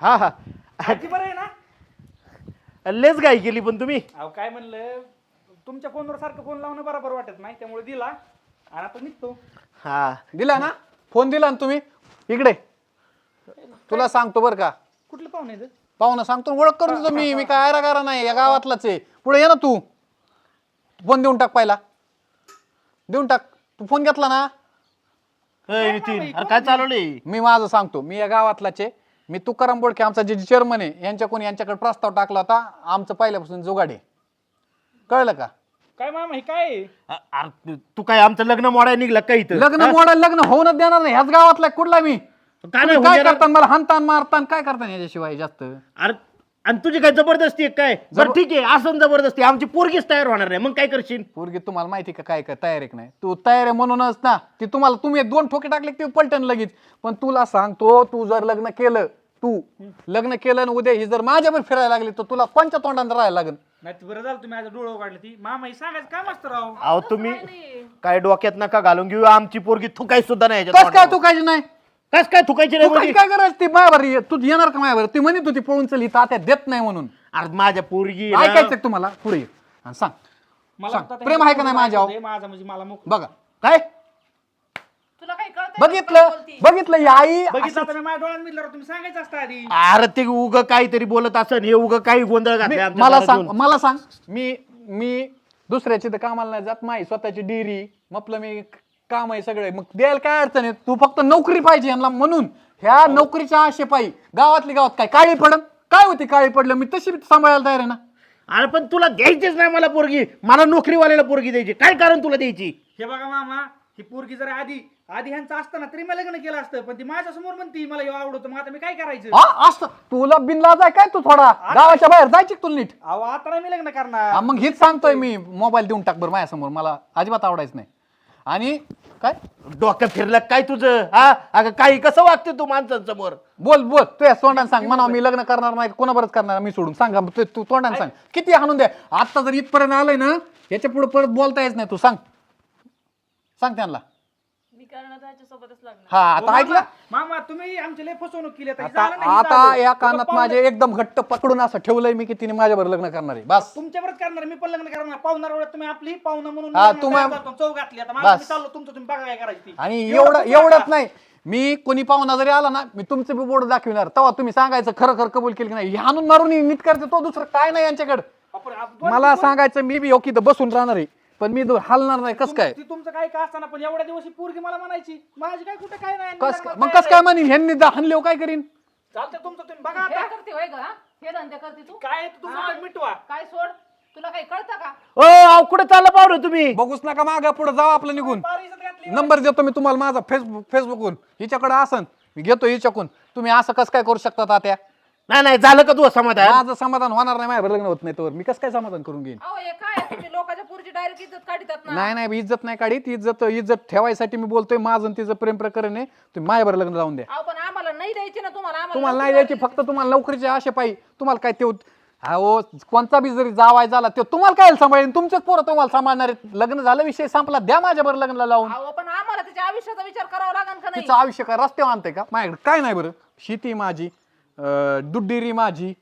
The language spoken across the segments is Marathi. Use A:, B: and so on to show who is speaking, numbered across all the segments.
A: हा हा
B: आजी बरं आहे ना?
A: लेच गाई केली पण तुम्ही.
B: अहो काय म्हणलं, तुमच्या फोनवर सारखं फोन लावणं बरोबर वाटत नाही, त्यामुळे दिला आणि आता निघतो.
A: हा
C: दिला ना फोन दिला ना तुम्ही इकडे तुला सांगतो बरं का
B: कुठलं पाहुणे आहे?
C: पाहुणं सांगतो ओळख करून देतो मी काय आरागारा नाही या गावातलाच आहे पुढे ये ना तू फोन देऊन टाक पहिला देऊन टाक तू फोन घेतला ना
A: ए, नितीन अरे काय चालवलंय.
C: मी माझं सांगतो मी या गावातलाच आहे मी तुकाराम बोडके आमचा जे चेअरमन आहे यांच्याकडे प्रस्ताव टाकला होता आमचं पहिल्यापासून जुगाडे कळलं का
B: काय मामा हे काय आहे?
A: अरे तू काय आमचं लग्न मोडाय निघलं का इथं?
C: लग्न मोडा लग्न होऊनच देणार नाही ह्याच गावातला कुठला मी
A: काय नाही
C: तुम्ही काय
A: होऊन देणार?
C: करता मला हाणतान मारतान काय करता याच्याशिवाय जास्त
A: अरे आणि तुझी काय जबरदस्ती आहे काय? बरं ठीक आहे असं जबरदस्ती आमची पोरगीच तयार होणार नाही मग काय करशील?
C: पोरगी तुम्हाला माहिती का काय काय तयार आहे का नाही तू तयार आहे म्हणूनच ना ती तुम्ही दोन ठोके टाकले की ते पलटन लगेच पण तुला सांगतो तू जर लग्न केलं आणि उद्या ही जर माझ्यावर फिरायला लागली तर तुला कोणत्या तोंडाने राहायला लागेल
B: नाही ते बरं झालं तुम्ही माझं डोळं काढलं. ती मामा हे सांगायचं काम असतं राव.
A: अहो तुम्ही काय डोक्यात नका घालून घेऊ आमची पोरगी थुकाय सुद्धा नाही
C: कस काय तू काय नाही
A: कस काय थुकायची नाही
C: तू
A: म्हणजे?
C: काय करायचं ती माझ्यावर तू येणार का माझ्यावर ती म्हणत होती पळून चल इथं आता देत नाही म्हणून
A: अरे माझ्या पोरगी आहे ना.
C: ऐकायचं का तुम्हाला पुढे ये. आणि सांग
B: मला
C: सांग.
B: फक्त आता
C: प्रेम आहे का नाही माझ्यावर?
B: हे माझं म्हणजे मला मोकळं.
C: बघा
A: काय
D: तुला काही कळत
C: बघितलं ही आई
B: बघितलं आता मी माझ्या डोळ्यात मिळालं तुम्ही सांगायचं असतं आधी.
A: अरे ते उग काहीतरी बोलत असन हे उग काही गोंधळ घातलाय आमच्या
C: मला
A: घरात
C: सांग
A: येऊन.
C: मला सांग मी दुसऱ्याची तर कामाला नाही जात माही स्वतःची डेअरी म्हटलं मी काम आहे सगळे मग द्यायला काय अडचण आहे तू फक्त नोकरी पाहिजे यांना म्हणून ह्या नोकरीच्या आशेपायी गावात काय काळी पडन काय होती काळी पडलं मी तशी सांभाळायला तयार आहे ना
A: अरे पण तुला द्यायचीच नाही मला पोरगी मला नोकरीवाल्याला पोरगी द्यायची काय कारण तुला द्यायची?
B: हे बघा मामा ही पोरगी जर आधी ह्यांचं असतं ना तरी मला लग्न केलं असतं, पण ती माझ्या समोर म्हणती मला हे आवडतं, मग आता मी काय करायचं?
C: असं तुला बिनलाज आहे काय तू थोडा गावाच्या बाहेर जायची का तुला नीट
B: अहो आता नाही मी लग्न करणार.
C: मग हेच सांगतोय मी मोबाईल देऊन टाक बरं माझ्यासमोर मला अजिबात आवडायचं नाही आणि काय
A: डोकं फिरलं काय तुझं हा अगं काही कसं वागते तू माणसांसमोर?
C: बोल तुझ्या तोंडाने सांग म्हणा मी लग्न करणार नाही कोणाबरोबर करणार मी सोडून सांगा तू तोंडाने सांग किती हाणून द्या आता जर इथपर्यंत आलंय ना याच्या पुढे परत बोलता येत नाही तू सांग त्यांना
D: मी करणार त्याच्यासोबतच लग्न.
C: हा आता ऐकलं
B: मामा तुम्ही आमची लय फसवणूक केली आता. हे झालं नाही, हे
C: आता
B: झालं.
C: या
B: तुला
C: कानात
B: पाहुणं-
C: माझे एकदम घट्ट पकडून असं ठेवलंय मी की तिने माझ्यावर लग्न करणार आहे बस
B: तुमच्यावरच करणार मी पण लग्न करणार. पाहुणार ओळख तुम्ही आपली पाहुणा म्हणून
C: हा,
B: लग्न
C: तुम्हा-
B: तयार करतो. चव घातली आता माझं
C: बस.
B: मी चाललो तुमचं तुम्ही बघा काय करायची ती.
C: आणि
B: एवढं
C: एवढंच नाही मी कोणी पाहुणा जरी आला ना मी तुमचं बी बोर्ड दाखविणार तेव्हा तुम्ही सांगायचं खरं कबूल केलं की नाही हाणून मारून नीट करते तो दुसरं काय नाही यांच्याकडे
B: आपण-
C: मला सांगायचं मी बी योकी बसून राहणार आहे पण मी हलणार नाही कस काय
B: ती तुमचं काय का असताना पण एवढ्या दिवस ही पोरगी मला म्हणायची माझी काय कुठे काय नाही
C: कस मग कस काय म्हणीन ह्यांनी हनले काय करीन
B: चालतं तुमचं तुम्ही बघा
D: हे
B: आता
D: करते होय ग हे धंदे करते तू
B: काय आहे ते तुमचं मिटवा.
D: काय सोड तुला काही कळतं का?
A: ओ अहो कुठे चाललं पाहुणे तुम्ही?
C: बघूच नका मागं पुढे जाऊ आपलं निघून
B: फार इज्जत घातली.
C: नंबर देतो मी तुम्हाला माझा फेसबुकवरून हिच्याकडे असन मी घेतो हिच्याकून तुम्ही असं कसं काय करू शकता तात्या
A: नाही झालं का तू समाधान?
C: माझं समाधान होणार नाही माझ्या लग्न होत नाही तर मी कसं काय समाधान करून घेईन
D: अहो हे काय तुम्ही लोकांच्या पुरची डायरेक्ट इज्जत काढतात ना.
C: नाही इज्जत नाही काढीत इज्जत ठेवायसाठी मी बोलतोय माझं आणि तिचं प्रेम प्रकरण आहे तुम्ही माझ्यावर लग्न लावून द्या
D: अहो पण आम्हाला नाही द्यायची ना तुम्हाला
C: तुम्हाला नाही द्यायची फक्त तुम्हाला नोकरीची आशे पाहिजे तुम्हाला काय ते अहो कोणता बी जरी जावाय झाला ते तुम्हाला काय सांभाळेल तुमचेच पोरं तुम्हाला सांभाळणार आहेत लग्न झालं विषय संपला द्या माझ्यावर लग्न लावून
D: अहो पण आम्हाला त्याच्या आयुष्याचा विचार करावा लागेल का नाही?
C: तिचं आयुष्य काय रस्त्यावर आणते का माझ्याकडे काय नाही बरं शेती माझी दुड्डेरी माझी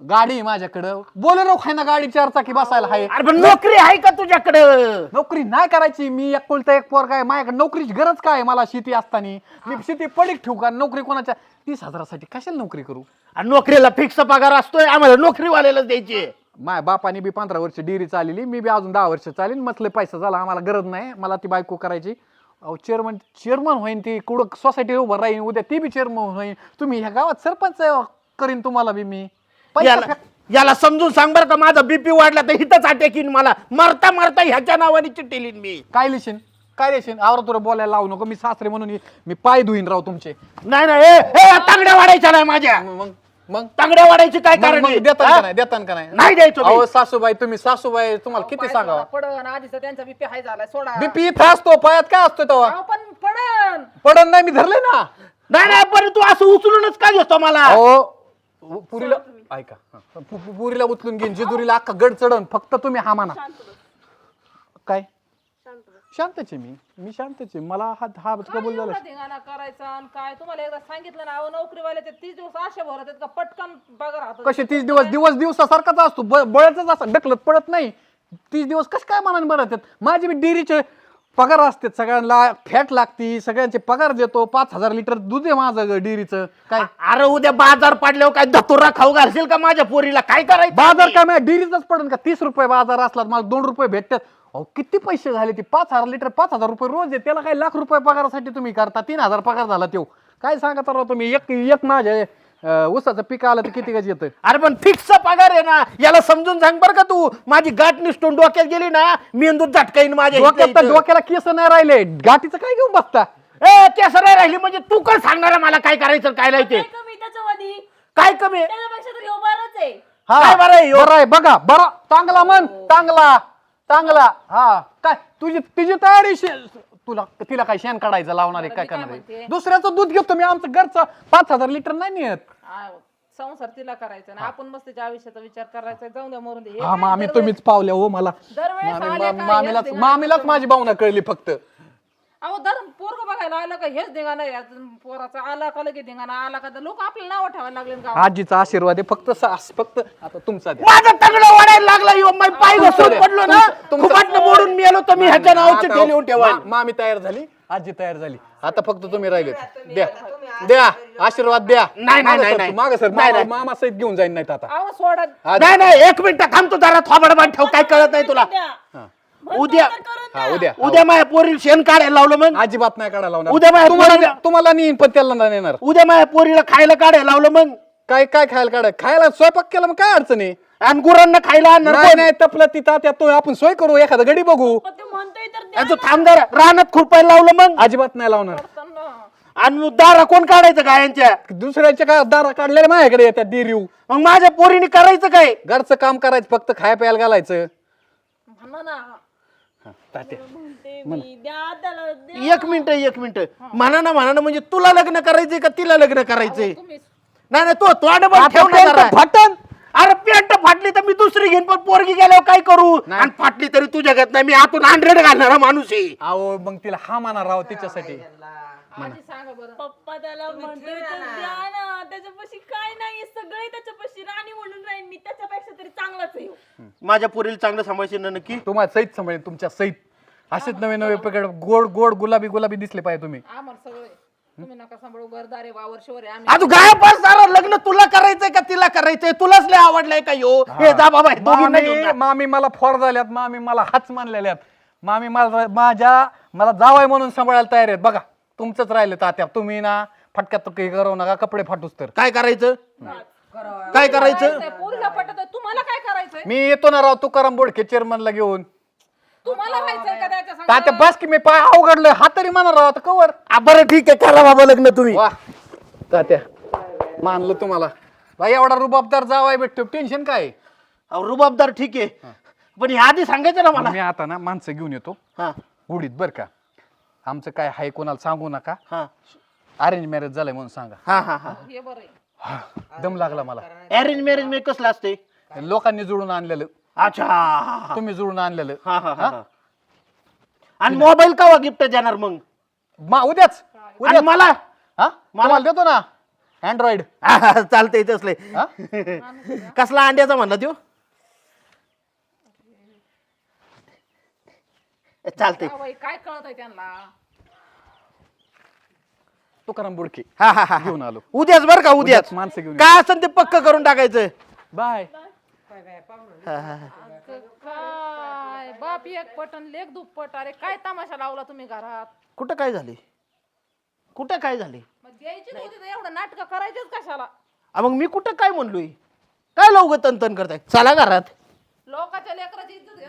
C: गाडी माझ्याकडं बोलेरो खाय ना गाडी 4 चाकी बसायला आहे
A: अरे पण नोकरी आहे का तुझ्याकडं?
C: नोकरी नाही करायची मी एकुलता एक पोर काय माझ्याकडे नोकरीची गरज काय मला शेती असताना मी शेती पडीक ठेवू का नोकरी कोणाच्या 30,000साठी कशाला नोकरी करू
A: आणि नोकरीला फिक्स पगार असतोय आम्हाला नोकरीवाल्यालाच द्यायची.
C: माझ्या बापाने बी 15 वर्ष डेअरी चालली मी बी अजून 10 वर्ष चालेल म्हटलं पैसा झाला आम्हाला गरज नाही मला ती बायको करायची अहो चेअरमन होईन ती कुठं सोसायटी उभं राहीन उद्या ती बी चेअरमन होईन तुम्ही ह्या गावात सरपंच करीन तुम्हाला बी मी
A: याला समजून सांग बरं का माझा बीपी वाढला तर हिथंच अटॅक येईन मला मरता ह्याच्या नावाने चिठ्ठी लिहीन मी.
C: काय लिहिशील आवरा तुला बोलायला लावू नको मी सासरे म्हणून मी पाय धुईन राव तुमचे
A: नाही तांगड्या वाढायच्या नाही माझ्या
C: मग
A: तांगड्या वाढायची काय कारण आहे?
C: देतान का
A: नाही द्यायचो मी.
C: अहो सासूबाई तुम्ही सासूबाई तुम्हाला किती सांगावं
D: पडन आधीच त्यांचा बीपी हाय झालाय सोडा.
C: बीपी इथं असतो पायात काय असतो तेव्हा
D: अहो पण पडन.
C: पडन नाही मी धरले ना
A: नाही पण तू असं उचलूनच का घेतो मला?
C: अहो पुरीला ऐका पुरीला उचलून घेईन जिजुरीला अख्खा गड चढन फक्त तुम्ही हा म्हणा काय शांतच आहे मी शांतच आहे. मला हा कबूल झाला.
D: धिंगाणा करायचा आणि काय तुम्हाला एकदा सांगितलं ना अहो नोकरीवाल्याचे 30 दिवस असे भरत आहेत का पटकन पगार हातात
C: कसे 30 दिवस दिवसासारखाच असतो बळाचाच असा ढकलत पडत नाही. 30 दिवस कस काय मनाने बरं येतात. माझी बी डेअरीचे पगार असते, सगळ्यांना फॅट लागती, सगळ्यांचे पगार देतो. 5,000 लिटर दूध आहे माझं डेअरीचं. काय
A: अरे उद्या बाजार पडल्यावर काय धतुरा खाऊ घालशील का माझ्या पोरीला? काय करायचं
C: बाजार काय माझ्या डेअरीचाच पडेल का? 30 रुपये बाजार असला तर मला 2 रुपये भेटतात. अहो किती पैसे झाले ते 5,000 लिटर 5,000 रुपये रोज आहे. त्याला काय लाख रुपये पगारासाठी तुम्ही करता? 3,000 पगार झाला तो. काय सांगता राव तुम्ही? एक माझ्या ऊसाचं पीक आलं तर किती गज येतं?
A: अरे पण फिक्स पगार आहे ना, याला समजून सांग बरं का तू. माझी गाठ निसटून डोक्यात गेली ना, मेंदूत झटकाईन माझ्या
C: डोक्यात तर
A: इथं.
C: डोक्याला केस नाही राहिले, गाठीचं काय घेऊन बसता?
A: ए केस नाही राहिली म्हणजे तू काय सांगणार आहे मला काय करायचं काय नाही ते?
E: काय कमी त्याच्यामध्ये
A: काय कमी आहे?
E: त्याच्यापेक्षा तर ह्यो बराच आहे.
C: हा,
A: काय बरं आहे ह्यो?
C: बरं आहे बघा. बरं चांगला मन चांगला हा. काय तुझी तयारी तिला काय शेण काढायचं लावणार आहे? काय करणार आहे? दुसऱ्याचं दूध घेतो मी, आमचं घरचं 5,000 लिटर नाही नेत.
D: संसार तिला करायचा ना आपण मस्त तिच्या आयुष्याचा विचार करायचा. जाऊन द्या मरून दे. हे
C: हा
D: काय
C: मामी
D: दरवेळेस-
C: तुम्हीच पावल्या हो मला.
D: दरवेळेस आले का हेच
C: मामीलाच माझी भावना कळली फक्त.
D: अहो पोरग बघायला आलं का हेच धिंगाणा या पोराचा आला का लगे धिंगाणा आला का लोक आपल्याला नाव ठेवायला लागले गावात.
C: आजीचा आशीर्वाद आहे फक्त आता तुमचा द्या.
A: माझं तगडं वाढायला लागला ह्यो. मी पाय घसरून पडलो ना, खुपाटनं मोडून मिळालो तर मी ह्याच्या नावाची
C: आता
A: ठेली लिहून ठेवा.
C: मामी तयार झाली, आजी तयार झाली. आता फक्त तुम्ही राहिले. द्या आशीर्वाद द्या.
A: नाही,
C: माग सर
A: नाही, नाही.
C: मामा सहित घेऊन जाईन नाही तर आता.
D: अहो सोडा
A: नाही 1 मिनिट थांब तू जरा थोबडबाद ठेव. काय कळत नाही तुला? उद्या
C: उद्या
A: उद्या माझ्या पोरीला शेण काढायला लावलं मग.
C: अजिबात नाही काढायला लावणार.
A: उद्या माझ्या
C: तुम्हाला नेईन पण त्याला नाही नेणार.
A: उद्या माझ्या पोरीला खायला काढायला लावलं मग.
C: काय खायला खायला स्वयंपाक केला मग काय अडचण आहे?
A: आणि गुरांना खायला आणणार
C: नाही
A: कोण?
C: नाही तपलं तिथं त्या तो आपण सोय करू, एखादा गडी बघू.
E: पण ते म्हणतोय तर द्या.
A: आणि तू थांब जरा, रानात खुरपायला लावलं मग.
C: अजिबात नाही लावणार.
A: आणि दारा कोण काढायचं गायांच्या?
C: दुसऱ्याच्या का दारा काढलेल्या माझ्याकडे येतात देरीव.
A: मग माझ्या पोरीने करायचं काय?
C: घरचं काम करायचं, फक्त खाया प्यायला घालायचं.
D: म्हणा ना
E: म्हणते मी द्या त्याला द्या.
A: 1 मिनिट म्हणा ना म्हणजे तुला लग्न करायचंय का तिला लग्न करायचंय?
D: तुम्ही
A: नाही तो तोंड ठेव ना जरा.
C: फाटन.
A: अरे पेंट फाटली तर मी दुसरी घेईन, पण पोरगी गेल्यावर काय करू? आणि फाटली तरी तुझ्या घेत नाही. मी आतून 100 घालणारा माणूस आहे.
C: अहो मग तिला हा म्हणा राव तिच्यासाठी.
D: आजी सांगा बरं.
E: पप्पा त्याला म्हणतोय तर द्या ना. त्याच्यापाशी काय नाहीये, सगळे त्याच्यापाशी राणी म्हणून राहीन मी. त्याच्यापेक्षा तरी चांगलाच आहे ह्यो.
A: माझ्या पोरीला चांगलं सांभाळशील ना नक्की?
C: तुम्हाला सहित सांभाळेल, तुमच्या सहित. असेच नवे पकड गोड गुलाबी दिसले पाहिजे तुम्ही.
D: आम्हाला सगळे तुम्ही नका सांभाळू. घरदारे वावर शिवर आम्ही
A: आता गाय पास सारा लग्न तुला करायचंय का तिला करायचंय? तुलाच लय आवडलंय का ह्यो? हे जा बाबा हे दोघींना घेऊन जा.
C: मामी मला फोर झाल्यात, मामी मला हाच मानलेल्यात. मामी मला जावाय म्हणून सांभाळायला तयार आहेत. बघा तुमचंच राहिलं तात्या. तुम्ही ना फटक्यात करू नका, कपडे फाटूच तर.
A: काय करायचं? काय करायचं?
D: पोरीला पटत तुम्हाला काय करायचंय?
C: मी येतो ना राव तुकाराम बोडखे चेअरमनला घेऊन.
D: तुम्हाला राहायचंय का त्याच्या संग?
C: तात्या बस की मी पाय अवघडलोय, हा तरी म्हणा राव आता कवर.
A: बरं ठीक आहे, करा बाबा लग्न तुम्ही.
C: वा तात्या मानलं तुम्हाला. भाई एवढा रुबाबदार जावाय भेटतो, टेन्शन काय?
A: अहो, रुबाबदार ठीक आहे, पण हे आधी सांगायचं ना मला.
C: मी आता ना माणसं घेऊन येतो
A: हा
C: गुढीत बर का. आमचं काय हाय कोणाला सांगू नका.
A: हा
C: अरेंज मॅरेज झालंय म्हणून सांगा.
A: हा हा हा
D: हे बरं आहे.
C: दम लागला मला.
A: अरेंज मॅरेज मध्ये कसलं असते?
C: लोकांनी जुळून आणलेलं,
A: अच्छा
C: तुम्ही जुळून आणलेलं.
A: हा हा हा. आणि मोबाईल का गिफ्ट देणार मग?
C: उद्याच
A: आणि मला
C: हा मला देतो ना अँड्रॉइड.
A: चालतंय तसले. कसला अंड्याचा म्हणला त्यो? चालतंय.
D: जावई, काय कळत आहे त्यांना?
C: तुकाराम बुडके
A: हा हा हा
C: घेऊन आलो.
A: उद्याच बर का? उद्याच
C: उद्याच माणसं घेऊन
A: काय असेल ते पक्क करून टाकायचं.
C: बाय.
D: काय बाप एक पट आणि लेक दुप्पट. अरे काय तमाशा लावला तुम्ही घरात?
A: कुठं काय झाले? कुठं काय झाले?
D: मग द्यायची होती तर एवढं नाटक करायचेच कशाला?
A: मग मी कुठं काय म्हणलोय? काय लवकर तनतन करताय? चला घरात.
D: लोकांच्या लेकराची इज्जत घ्या.